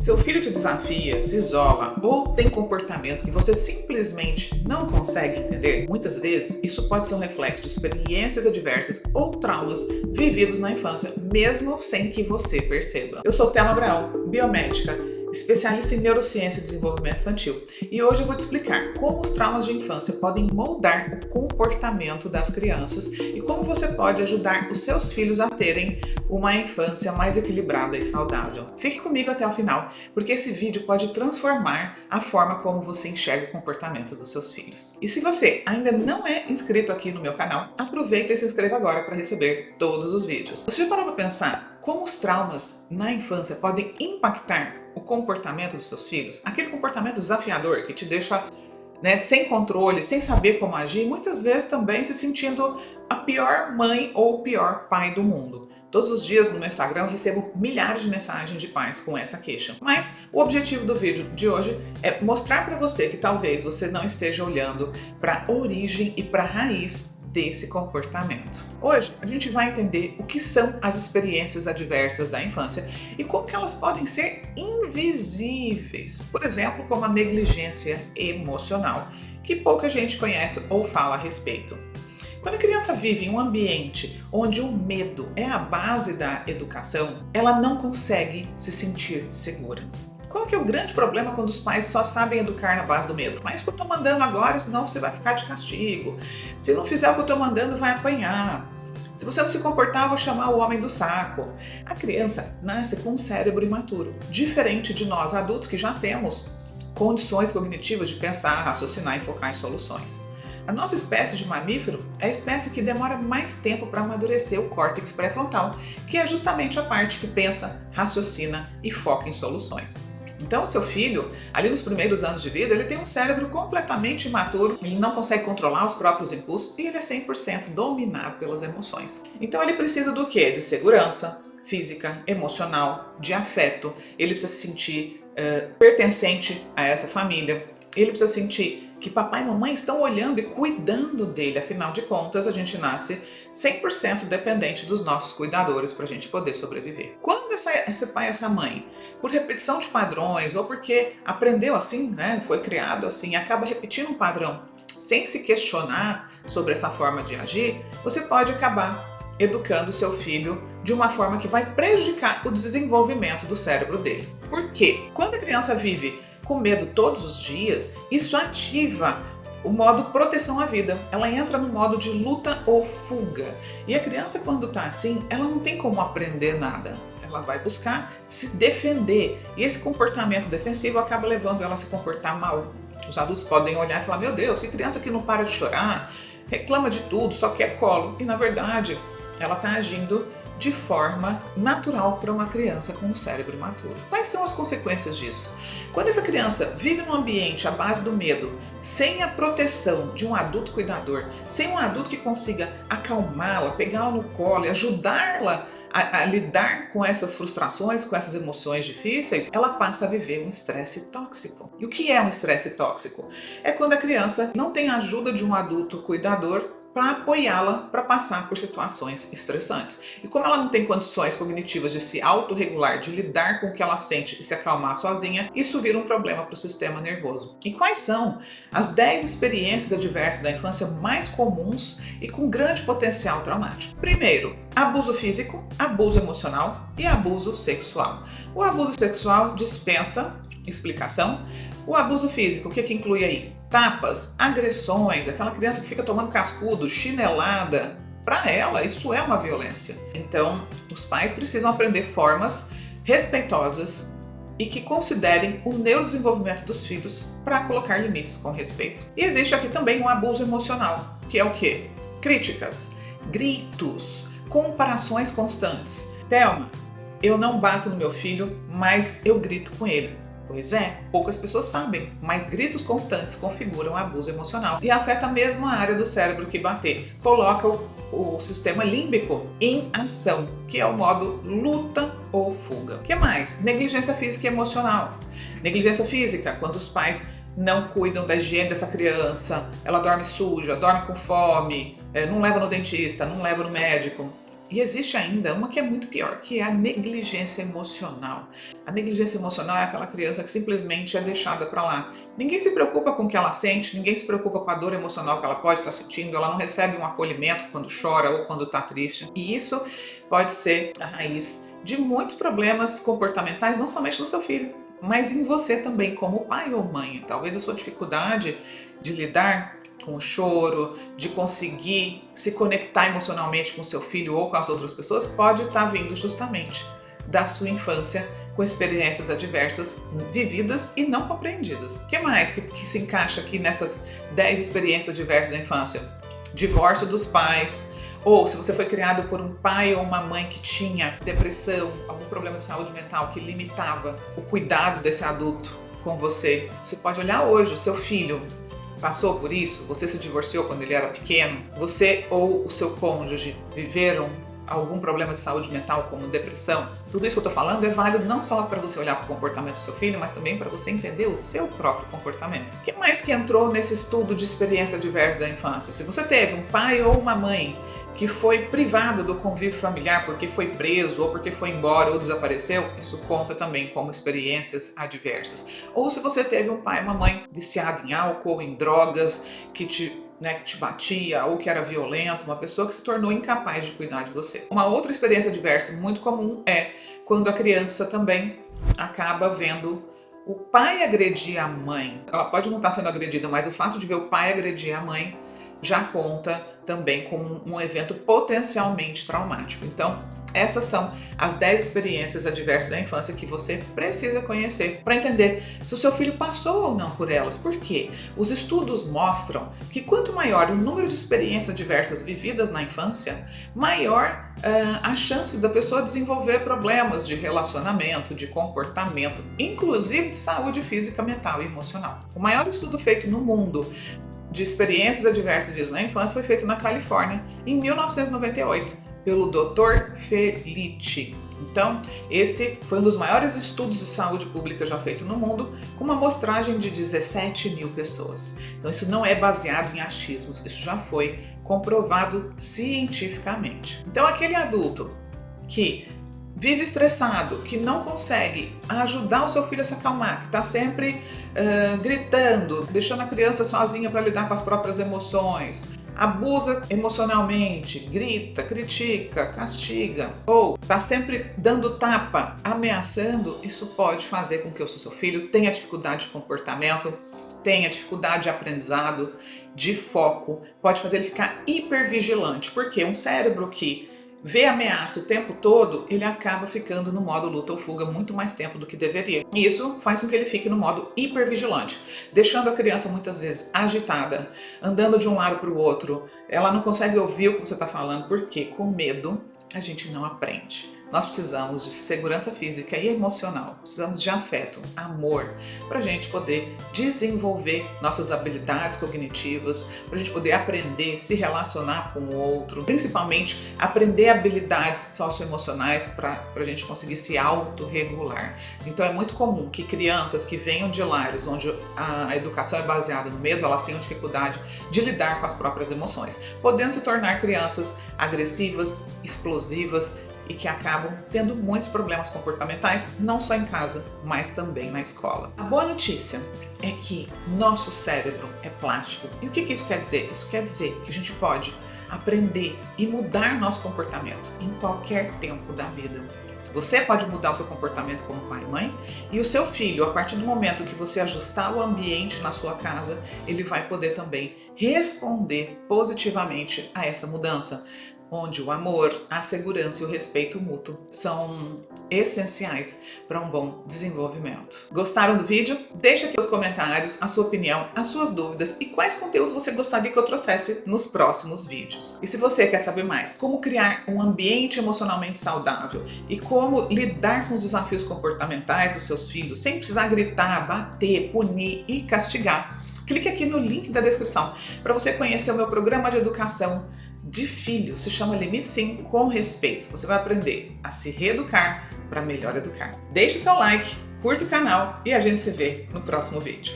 Seu filho te desafia, se isola ou tem comportamentos que você simplesmente não consegue entender, muitas vezes isso pode ser um reflexo de experiências adversas ou traumas vividos na infância, mesmo sem que você perceba. Eu sou Thelma Abraão, biomédica, especialista em neurociência e desenvolvimento infantil, e hoje eu vou te explicar como os traumas de infância podem moldar o comportamento das crianças e como você pode ajudar os seus filhos a terem uma infância mais equilibrada e saudável. Fique comigo até o final, porque esse vídeo pode transformar a forma como você enxerga o comportamento dos seus filhos. E se você ainda não é inscrito aqui no meu canal, aproveita e se inscreva agora para receber todos os vídeos. Você já parou para pensar como os traumas na infância podem impactar o comportamento dos seus filhos? Aquele comportamento desafiador que te deixa sem controle, sem saber como agir, muitas vezes também se sentindo a pior mãe ou o pior pai do mundo. Todos os dias no meu Instagram eu recebo milhares de mensagens de pais com essa queixa. Mas o objetivo do vídeo de hoje é mostrar para você que talvez você não esteja olhando para a origem e para a raiz desse comportamento. Hoje a gente vai entender o que são as experiências adversas da infância e como que elas podem ser invisíveis. Por exemplo, como a negligência emocional, que pouca gente conhece ou fala a respeito. Quando a criança vive em um ambiente onde o medo é a base da educação, ela não consegue se sentir segura. Qual que é o grande problema quando os pais só sabem educar na base do medo? Faz o que eu estou mandando agora, senão você vai ficar de castigo. Se não fizer o que eu estou mandando, vai apanhar. Se você não se comportar, eu vou chamar o homem do saco. A criança nasce com um cérebro imaturo, diferente de nós adultos que já temos condições cognitivas de pensar, raciocinar e focar em soluções. A nossa espécie de mamífero é a espécie que demora mais tempo para amadurecer o córtex pré-frontal, que é justamente a parte que pensa, raciocina e foca em soluções. Então, o seu filho, ali nos primeiros anos de vida, ele tem um cérebro completamente imaturo, ele não consegue controlar os próprios impulsos e ele é 100% dominado pelas emoções. Então, ele precisa do quê? De segurança física, emocional, de afeto, ele precisa se sentir pertencente a essa família, ele precisa sentir que papai e mamãe estão olhando e cuidando dele. Afinal de contas, a gente nasce 100% dependente dos nossos cuidadores para a gente poder sobreviver. Quando esse pai e essa mãe, por repetição de padrões ou porque aprendeu assim, foi criado assim, acaba repetindo um padrão sem se questionar sobre essa forma de agir, você pode acabar educando o seu filho de uma forma que vai prejudicar o desenvolvimento do cérebro dele. Por quê? Quando a criança vive com medo todos os dias, isso ativa o modo proteção à vida. Ela entra no modo de luta ou fuga. E a criança, quando está assim, ela não tem como aprender nada. Ela vai buscar se defender. E esse comportamento defensivo acaba levando ela a se comportar mal. Os adultos podem olhar e falar: meu Deus, que criança que não para de chorar, reclama de tudo, só quer colo. E na verdade, ela está agindo de forma natural para uma criança com um cérebro imaturo. Quais são as consequências disso? Quando essa criança vive num ambiente à base do medo, sem a proteção de um adulto cuidador, sem um adulto que consiga acalmá-la, pegá-la no colo e ajudá-la a lidar com essas frustrações, com essas emoções difíceis, ela passa a viver um estresse tóxico. E o que é um estresse tóxico? É quando a criança não tem a ajuda de um adulto cuidador para apoiá-la para passar por situações estressantes. E como ela não tem condições cognitivas de se autorregular, de lidar com o que ela sente e se acalmar sozinha, isso vira um problema para o sistema nervoso. E quais são as 10 experiências adversas da infância mais comuns e com grande potencial traumático? Primeiro, abuso físico, abuso emocional e abuso sexual. O abuso sexual dispensa explicação. O abuso físico, o que inclui aí? Tapas, agressões, aquela criança que fica tomando cascudo, chinelada. Para ela, isso é uma violência. Então, os pais precisam aprender formas respeitosas e que considerem o neurodesenvolvimento dos filhos para colocar limites com respeito. E existe aqui também um abuso emocional, que é o quê? Críticas, gritos, comparações constantes. Thelma, eu não bato no meu filho, mas eu grito com ele. Pois é, poucas pessoas sabem, mas gritos constantes configuram abuso emocional e afeta mesmo a área do cérebro que bater. Coloca o sistema límbico em ação, que é o modo luta ou fuga. O que mais? Negligência física e emocional. Negligência física, quando os pais não cuidam da higiene dessa criança, ela dorme suja, dorme com fome, não leva no dentista, não leva no médico. E existe ainda uma que é muito pior, que é a negligência emocional. A negligência emocional é aquela criança que simplesmente é deixada para lá. Ninguém se preocupa com o que ela sente, ninguém se preocupa com a dor emocional que ela pode estar sentindo, ela não recebe um acolhimento quando chora ou quando está triste. E isso pode ser a raiz de muitos problemas comportamentais, não somente no seu filho, mas em você também, como pai ou mãe. Talvez a sua dificuldade de lidar com o choro, de conseguir se conectar emocionalmente com o seu filho ou com as outras pessoas, pode estar vindo justamente da sua infância, com experiências adversas vividas e não compreendidas. O que mais que se encaixa aqui nessas 10 experiências adversas da infância? Divórcio dos pais, ou se você foi criado por um pai ou uma mãe que tinha depressão, algum problema de saúde mental que limitava o cuidado desse adulto com você. Você pode olhar hoje, o seu filho passou por isso, você se divorciou quando ele era pequeno, você ou o seu cônjuge viveram algum problema de saúde mental como depressão. Tudo isso que eu estou falando é válido não só para você olhar para o comportamento do seu filho, mas também para você entender o seu próprio comportamento. O que mais que entrou nesse estudo de experiência diversa da infância? Se você teve um pai ou uma mãe que foi privado do convívio familiar porque foi preso, ou porque foi embora, ou desapareceu, isso conta também como experiências adversas. Ou se você teve um pai e uma mãe viciado em álcool, em drogas, que te batia, ou que era violento, uma pessoa que se tornou incapaz de cuidar de você. Uma outra experiência adversa muito comum é quando a criança também acaba vendo o pai agredir a mãe. Ela pode não estar sendo agredida, mas o fato de ver o pai agredir a mãe já conta também como um evento potencialmente traumático. Então, essas são as 10 experiências adversas da infância que você precisa conhecer para entender se o seu filho passou ou não por elas. Por quê? Os estudos mostram que quanto maior o número de experiências adversas vividas na infância, maior a chance da pessoa desenvolver problemas de relacionamento, de comportamento, inclusive de saúde física, mental e emocional. O maior estudo feito no mundo de experiências adversas na infância foi feito na Califórnia em 1998 pelo Dr. Felici. Então, esse foi um dos maiores estudos de saúde pública já feito no mundo, com uma amostragem de 17 mil pessoas. Então, isso não é baseado em achismos, isso já foi comprovado cientificamente. Então, aquele adulto que vive estressado, que não consegue ajudar o seu filho a se acalmar, que está sempre gritando, deixando a criança sozinha para lidar com as próprias emoções, abusa emocionalmente, grita, critica, castiga, ou está sempre dando tapa, ameaçando, isso pode fazer com que o seu filho tenha dificuldade de comportamento, tenha dificuldade de aprendizado, de foco, pode fazer ele ficar hipervigilante, porque um cérebro que vê ameaça o tempo todo, ele acaba ficando no modo luta ou fuga muito mais tempo do que deveria. E isso faz com que ele fique no modo hipervigilante, deixando a criança muitas vezes agitada, andando de um lado para o outro. Ela não consegue ouvir o que você está falando, porque com medo a gente não aprende. Nós precisamos de segurança física e emocional, precisamos de afeto, amor, para a gente poder desenvolver nossas habilidades cognitivas, para a gente poder aprender, se relacionar com o outro, principalmente aprender habilidades socioemocionais para a gente conseguir se autorregular. Então é muito comum que crianças que venham de lares onde a educação é baseada no medo, elas tenham dificuldade de lidar com as próprias emoções, podendo se tornar crianças agressivas, explosivas, e que acabam tendo muitos problemas comportamentais, não só em casa, mas também na escola. A boa notícia é que nosso cérebro é plástico. E o que isso quer dizer? Isso quer dizer que a gente pode aprender e mudar nosso comportamento em qualquer tempo da vida. Você pode mudar o seu comportamento como pai e mãe, e o seu filho, a partir do momento que você ajustar o ambiente na sua casa, ele vai poder também responder positivamente a essa mudança, onde o amor, a segurança e o respeito mútuo são essenciais para um bom desenvolvimento. Gostaram do vídeo? Deixa aqui nos comentários a sua opinião, as suas dúvidas e quais conteúdos você gostaria que eu trouxesse nos próximos vídeos. E se você quer saber mais como criar um ambiente emocionalmente saudável e como lidar com os desafios comportamentais dos seus filhos sem precisar gritar, bater, punir e castigar, clique aqui no link da descrição para você conhecer o meu programa de educação de filhos, se chama Limite Sim com Respeito. Você vai aprender a se reeducar para melhor educar. Deixe o seu like, curta o canal e a gente se vê no próximo vídeo.